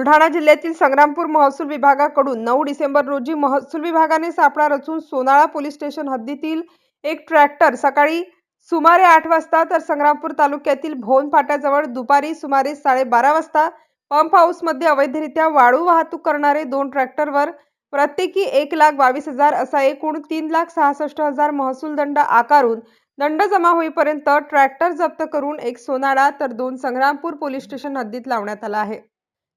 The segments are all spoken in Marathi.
बुलढाणा जिल्ह्यातील संग्रामपूर महसूल विभागाकडून 9 डिसेंबर रोजी महसूल विभागाने सापळा रचून सोनाळा पोलीस स्टेशन हद्दीतील एक ट्रॅक्टर सकाळी सुमारे 8 वाजता तर संग्रामपूर तालुक्यातील भोन फाट्याजवळ दुपारी सुमारे 12:30 वाजता पंप हाऊसमध्ये अवैधरित्या वाळू वाहतूक करणारे 2 ट्रॅक्टरवर प्रत्येकी 1,22,000 असा एकूण 3,66,000 महसूल दंड आकारून दंड जमा होईपर्यंत ट्रॅक्टर जप्त करून एक सोनाळा तर 2 संग्रामपूर पोलीस स्टेशन हद्दीत लावण्यात आला आहे।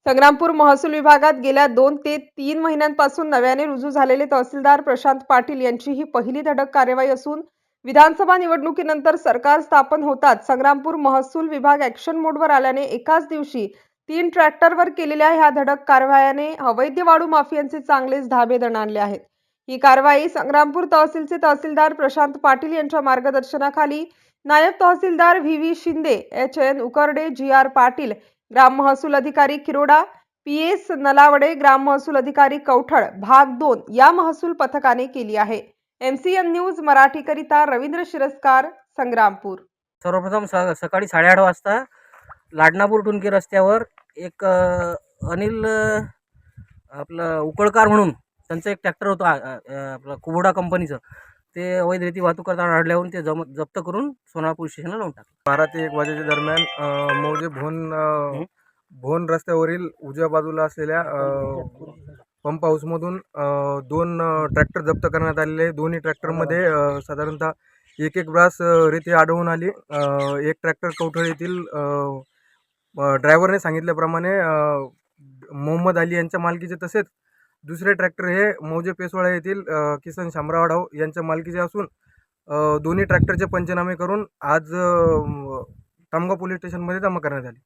संग्रामपूर महसूल विभागात गेल्या 2 ते 3 महिन्यांपासून नव्याने रुजू झालेले तहसीलदार प्रशांत पाटील यांची ही पहिली धडक कार्यवाही असून विधानसभा निवडणुकीनंतर सरकार स्थापन होताच संग्रामपूर महसूल विभाग ॲक्शन मोडवर आल्याने एकाच दिवशी 3 ट्रॅक्टरवर केलेल्या ह्या धडक कारवायाने अवैध वाळू माफियांचे चांगलेच धाबे दणाणले आहेत। ही कारवाई संग्रामपूर तहसीलचे तहसीलदार प्रशांत पाटील यांच्या मार्गदर्शनाखाली नायब तहसीलदार व्ही शिंदे, एच उकरडे, जी पाटील, ग्राम महसूल अधिकारी किरोडा, पीएस नलावडे, ग्राम महसूल अधिकारी कवठळ भाग 2 या महसूल पथकाने केली आहे। एमसीएन न्यूज मराठी करिता रवींद्र शिरस्कार, संग्रामपूर। सर्वप्रथम सकाळी 8:30 वाजता लाडनापूर टुनके रस्त्यावर एक अनिल आपलं उकळकार म्हणून त्यांचं एक ट्रॅक्टर होतं आपलं कुबोटा कंपनीचं, ते अवैधरित्या वाहतूक करताना आढळल्यावरून ते जप्त करून सोनाळा पोलीस स्टेशनला लावून टाकलं। 12 ते 1 वाजेच्या दरम्यान मौजे भोन रस्त्यावरील उजव्या बाजूला असलेल्या पंप हाऊसमधून 2 ट्रॅक्टर जप्त करण्यात आलेले। दोन्ही ट्रॅक्टरमध्ये साधारणतः एक ब्रास रेती आढळून आली। एक ट्रॅक्टर कवठळ येथील ड्रायव्हरने सांगितल्याप्रमाणे मोहम्मद अली यांच्या मालकीचे, तसेच दुसरे ट्रॅक्टर हे मौजे पेसवाडा येथील किसन शामराव ढाव यांच्या मालकीचे असून दोन्ही ट्रॅक्टरचे पंचनामे करून आज तामगाव पोलीस स्टेशनमध्ये जमा करण्यात आले।